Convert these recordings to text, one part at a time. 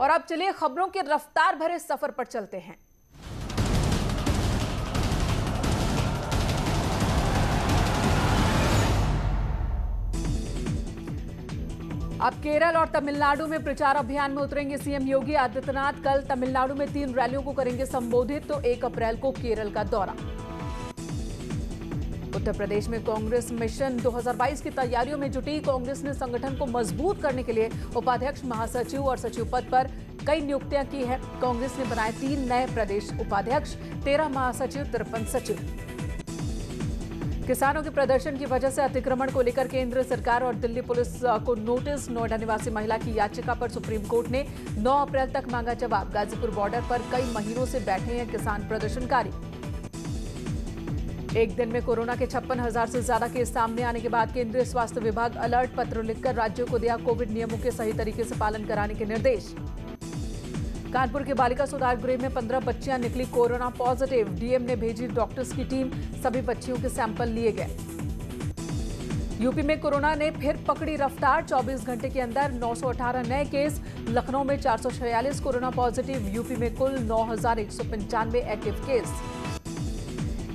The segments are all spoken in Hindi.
और अब चलिए खबरों के रफ्तार भरे सफर पर चलते हैं। अब केरल और तमिलनाडु में प्रचार अभियान में उतरेंगे सीएम योगी आदित्यनाथ। कल तमिलनाडु में 3 रैलियों को करेंगे संबोधित, तो 1 अप्रैल को केरल का दौरा। उत्तर प्रदेश में कांग्रेस मिशन 2022 की तैयारियों में जुटी। कांग्रेस ने संगठन को मजबूत करने के लिए उपाध्यक्ष, महासचिव और सचिव पद पर कई नियुक्तियां की है। कांग्रेस ने बनाए 3 नए प्रदेश उपाध्यक्ष, 13 महासचिव, 53 सचिव। किसानों के प्रदर्शन की वजह से अतिक्रमण को लेकर केंद्र सरकार और दिल्ली पुलिस को नोटिस। नोएडा निवासी महिला की याचिका पर सुप्रीम कोर्ट ने 9 अप्रैल तक मांगा जवाब। गाजीपुर बॉर्डर पर कई महीनों से बैठे हैं किसान प्रदर्शनकारी। एक दिन में कोरोना के 56,000 से ज्यादा केस सामने आने के बाद केंद्रीय स्वास्थ्य विभाग अलर्ट पत्र लिखकर राज्यों को दिया कोविड नियमों के सही तरीके से पालन कराने के निर्देश। कानपुर के बालिका सुधार गृह में 15 बच्चियां निकली कोरोना पॉजिटिव। डीएम ने भेजी डॉक्टर्स की टीम, सभी बच्चियों के सैंपल लिए गए। यूपी में कोरोना ने फिर पकड़ी रफ्तार। 24 घंटे के अंदर 918 नए केस। लखनऊ में 446 कोरोना पॉजिटिव। यूपी में कुल 9,195 एक्टिव केस।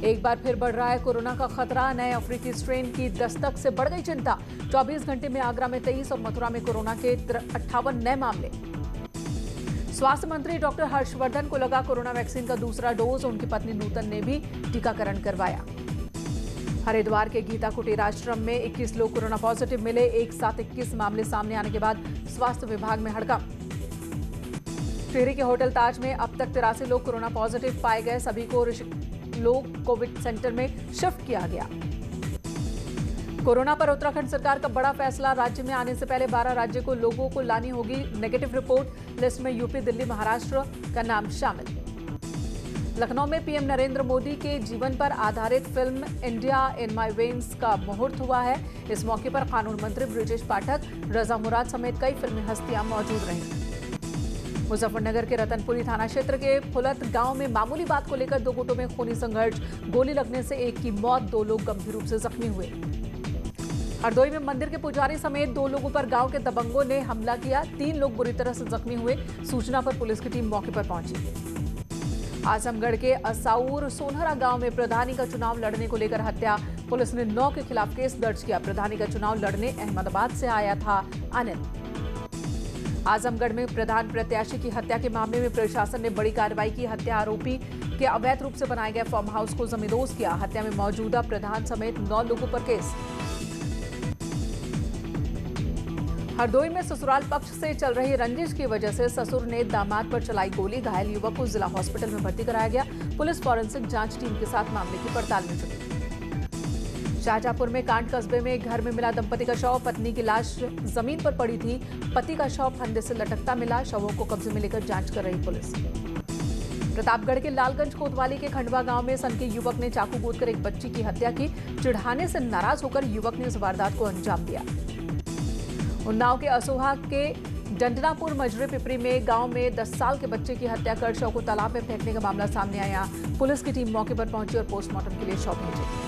एक बार फिर बढ़ रहा है कोरोना का खतरा। नए अफ्रीकी स्ट्रेन की दस्तक से बढ़ गई चिंता। 24 घंटे में आगरा में 23 और मथुरा में कोरोना के 58 नए मामले। स्वास्थ्य मंत्री डॉक्टर हर्षवर्धन को लगा कोरोना वैक्सीन का दूसरा डोज। उनकी पत्नी नूतन ने भी टीकाकरण करवाया। हरिद्वार के गीता कुटीर आश्रम में 21 लोग कोरोना पॉजिटिव मिले। एक साथ 21 मामले सामने आने के बाद स्वास्थ्य विभाग में हड़कंप। टिहरी के होटल ताज में अब तक 83 लोग कोरोना पॉजिटिव पाए गए। सभी को लोग कोविड सेंटर में शिफ्ट किया गया। कोरोना पर उत्तराखंड सरकार का बड़ा फैसला। राज्य में आने से पहले 12 राज्य को लोगों को लानी होगी नेगेटिव रिपोर्ट। लिस्ट में यूपी, दिल्ली, महाराष्ट्र का नाम शामिल। लखनऊ में पीएम नरेंद्र मोदी के जीवन पर आधारित film India in my veins का मुहूर्त हुआ है। इस मौके पर कानून मंत्री ब्रिजेश पाठक, रजा मुराद समेत कई फिल्मी हस्तियां मौजूद रहीं। मुजफ्फरनगर के रतनपुरी थाना क्षेत्र के फुलत गांव में मामूली बात को लेकर 2 गुटों में खूनी संघर्ष। गोली लगने से एक की मौत, 2 लोग गंभीर रूप से जख्मी हुए। हरदोई में मंदिर के पुजारी समेत 2 लोगों पर गांव के दबंगों ने हमला किया। 3 लोग बुरी तरह से जख्मी हुए। सूचना पर पुलिस की टीम मौके पर पहुंची। आजमगढ़ के असाउर सोनहरा गांव में प्रधानी का चुनाव लड़ने को लेकर हत्या। पुलिस ने 9 के खिलाफ केस दर्ज किया। प्रधानी का चुनाव लड़ने अहमदाबाद से आया था अनिल। आजमगढ़ में प्रधान प्रत्याशी की हत्या के मामले में प्रशासन ने बड़ी कार्रवाई की। हत्या आरोपी के अवैध रूप से बनाए गए फार्म हाउस को जमींदोज किया। हत्या में मौजूदा प्रधान समेत 9 लोगों पर केस। हरदोई में ससुराल पक्ष से चल रही रंजिश की वजह से ससुर ने दामाद पर चलाई गोली। घायल युवक को जिला हॉस्पिटल में भर्ती कराया गया। पुलिस फॉरेंसिक जांच टीम के साथ मामले की पड़ताल में जुटी। शाहजहांपुर में कांड कस्बे में एक घर में मिला दंपति का शव। पत्नी की लाश जमीन पर पड़ी थी। पति का शव फंदे से लटकता मिला। शवों को कब्जे में लेकर जांच कर रही पुलिस। प्रतापगढ़ के लालगंज कोतवाली के खंडवा गांव में सन के युवक ने चाकू कूदकर एक बच्ची की हत्या की। चिढ़ाने से नाराज होकर युवक ने इस वारदात को अंजाम दिया। उन्नाव के असोहा के डंडनापुर मजरे पिपरी में गांव में 10 साल के बच्चे की हत्या कर शव को तालाब में फेंकने का मामला सामने आया। पुलिस की टीम मौके पर पहुंची और पोस्टमार्टम के लिए शव भेजे।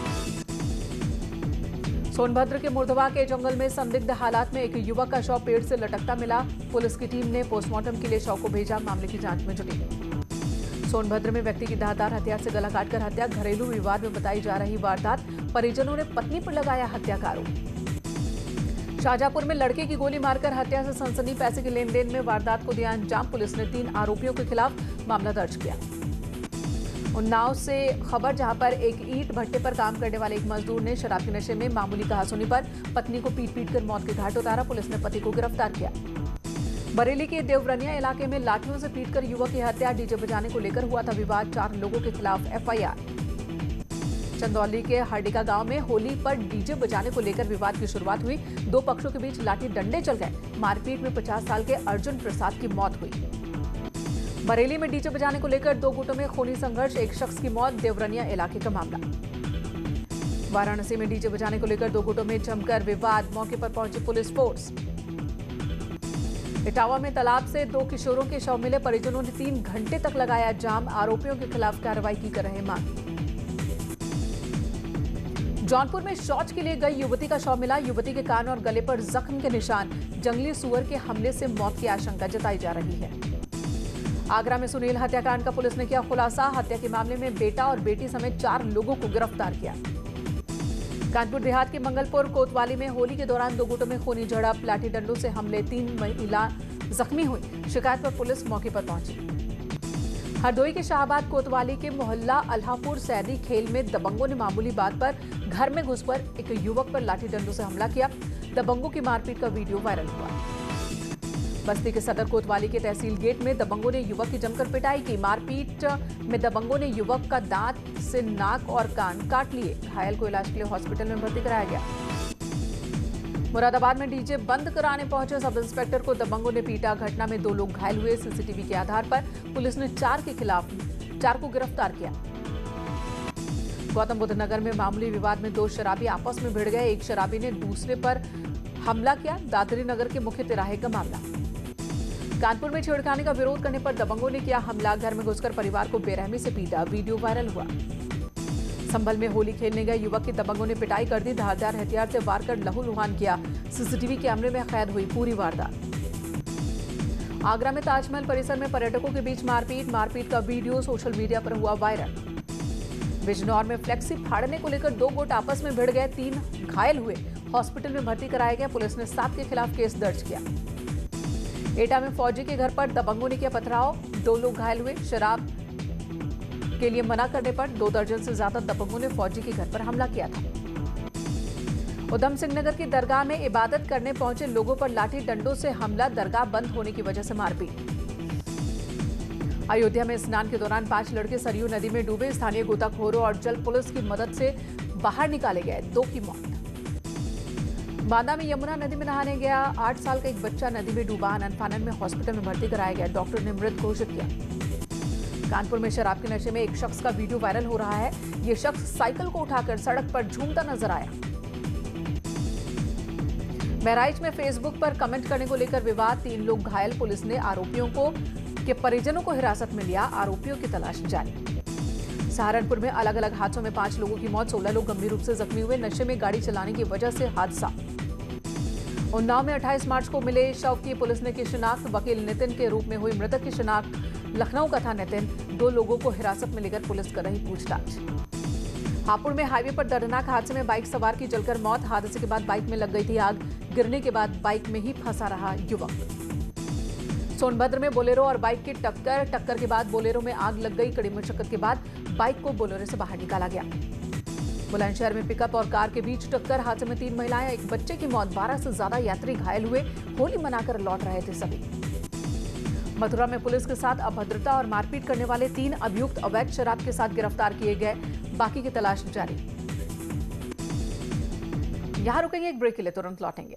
सोनभद्र के मुर्दवा के जंगल में संदिग्ध हालात में एक युवक का शव पेड़ से लटकता मिला। पुलिस की टीम ने पोस्टमार्टम के लिए शव को भेजा। मामले की जांच में जुटी। सोनभद्र में व्यक्ति की धारदार हथियार से गला काटकर हत्या। घरेलू विवाद में बताई जा रही वारदात। परिजनों ने पत्नी पर लगाया हत्या का आरोप। शाहजहांपुर में लड़के की गोली मारकर हत्या से सनसनी। पैसे के लेन देन में वारदात को दिया अंजाम। पुलिस ने 3 आरोपियों के खिलाफ मामला दर्ज किया। उन्नाव से खबर, जहां पर एक ईंट भट्टे पर काम करने वाले एक मजदूर ने शराब के नशे में मामूली कहासुनी पर पत्नी को पीट कर मौत के घाट उतारा। पुलिस ने पति को गिरफ्तार किया। बरेली के देवरनिया इलाके में लाठियों से पीटकर युवक की हत्या। डीजे बजाने को लेकर हुआ था विवाद। 4 लोगों के खिलाफ एफआईआर। चंदौली के हरडिका गांव में होली पर डीजे बजाने को लेकर विवाद की शुरुआत हुई। 2 पक्षों के बीच लाठी डंडे चल गए। मारपीट में 50 साल के अर्जुन प्रसाद की मौत हुई। बरेली में डीजे बजाने को लेकर 2 गुटों में खूनी संघर्ष। एक शख्स की मौत। देवरनिया इलाके का मामला। वाराणसी में डीजे बजाने को लेकर 2 गुटों में जमकर विवाद। मौके पर पहुंची पुलिस फोर्स। इटावा में तालाब से 2 किशोरों के शव मिले। परिजनों ने 3 घंटे तक लगाया जाम। आरोपियों के खिलाफ कार्रवाई की कर रहे मांग। जौनपुर में शौच के लिए गई युवती का शव मिला। युवती के कान और गले पर जख्म के निशान। जंगली सुअर के हमले से मौत की आशंका जताई जा रही है। आगरा में सुनील हत्याकांड का पुलिस ने किया खुलासा। हत्या के मामले में बेटा और बेटी समेत 4 लोगों को गिरफ्तार किया। कानपुर देहात के मंगलपुर कोतवाली में होली के दौरान 2 गुटों में खूनी झड़प, लाठी डंडों से हमले, 3 महिला जख्मी हुई। शिकायत पर पुलिस मौके पर पहुंची। हरदोई के शाहबाद कोतवाली के मोहल्ला अल्हापुर सैदी खेल में दबंगों ने मामूली बात पर घर में घुसकर एक युवक पर लाठी डंडों से हमला किया। दबंगों की मारपीट का वीडियो वायरल हुआ। बस्ती के सदर कोतवाली के तहसील गेट में दबंगों ने युवक की जमकर पिटाई की। मारपीट में दबंगों ने युवक का दांत से नाक और कान काट लिए। घायल को इलाज के लिए हॉस्पिटल में भर्ती कराया गया। मुरादाबाद में डीजे बंद कराने पहुंचे सब इंस्पेक्टर को दबंगों ने पीटा। घटना में 2 लोग घायल हुए। सीसीटीवी के आधार पर पुलिस ने 4 को गिरफ्तार किया। गौतम बुद्ध नगर में मामूली विवाद में 2 शराबी आपस में भिड़ गए। एक शराबी ने दूसरे पर हमला किया। दादरी नगर के मुख्य तिराहे का मामला। कानपुर में छेड़खानी का विरोध करने पर दबंगों ने किया हमला। घर में घुसकर परिवार को बेरहमी से पीटा। वीडियो वायरल हुआ। संभल में होली खेलने गए युवक की दबंगों ने पिटाई कर दी। धारदार हथियार से वार कर लहूलुहान किया। सीसीटीवी कैमरे में कैद हुई पूरी वारदात। आगरा में ताजमहल परिसर में पर्यटकों के बीच मारपीट का वीडियो सोशल मीडिया पर हुआ वायरल। बिजनौर में फ्लेक्सी फाड़ने को लेकर 2 गुट आपस में भिड़ गए। 3 घायल हुए। हॉस्पिटल में भर्ती कराया गया। पुलिस ने 7 के खिलाफ केस दर्ज किया। एटा में फौजी के घर पर दबंगों ने किया पथराव। 2 लोग घायल हुए। शराब के लिए मना करने पर 2 दर्जन से ज्यादा दबंगों ने फौजी के घर पर हमला किया था। उधम सिंह नगर की दरगाह में इबादत करने पहुंचे लोगों पर लाठी डंडों से हमला। दरगाह बंद होने की वजह से मारपीट। अयोध्या में स्नान के दौरान 5 लड़के सरयू नदी में डूबे। स्थानीय गोताखोरों और जल पुलिस की मदद से बाहर निकाले गए। 2 की मौत। बांदा में यमुना नदी में नहाने गया 8 साल का एक बच्चा नदी में डूबा। अनफानन में हॉस्पिटल में भर्ती कराया गया। डॉक्टर ने मृत घोषित किया। कानपुर में शराब के नशे में एक शख्स का वीडियो वायरल हो रहा है। ये शख्स साइकिल को उठाकर सड़क पर झूमता नजर आया। बहराइच में फेसबुक पर कमेंट करने को लेकर विवाद, 3 लोग घायल। पुलिस ने आरोपियों के परिजनों को हिरासत में लिया। आरोपियों की तलाश जारी। सहारनपुर में अलग अलग हादसों में 5 लोगों की मौत, 16 लोग गंभीर रूप से जख्मी हुए। नशे में गाड़ी चलाने की वजह से हादसा। उन्नाव में 28 मार्च को मिले शव की पुलिस ने की शिनाख्त। वकील नितिन के रूप में हुई मृतक की शिनाख्त। लखनऊ का था नितिन। 2 लोगों को हिरासत में लेकर पुलिस कर रही पूछताछ। हापुड़ में हाईवे पर दर्दनाक हादसे में बाइक सवार की जलकर मौत। हादसे के बाद बाइक में लग गई थी आग। गिरने के बाद बाइक में ही फंसा रहा युवक। सोनभद्र में बोलेरो और बाइक की टक्कर के बाद बोलेरो में आग लग गई। कड़ी मशक्कत के बाद बाइक को बोलेरो से बाहर निकाला गया। बुलंदशहर में पिकअप और कार के बीच टक्कर। हादसे में 3 महिलाएं, एक बच्चे की मौत। 12 से ज्यादा यात्री घायल हुए। होली मनाकर लौट रहे थे सभी। मथुरा में पुलिस के साथ अभद्रता और मारपीट करने वाले 3 अभियुक्त अवैध शराब के साथ गिरफ्तार किए गए। बाकी की तलाश जारी। यहां रुकेंगे, एक ब्रेक के लिए तुरंत लौटेंगे।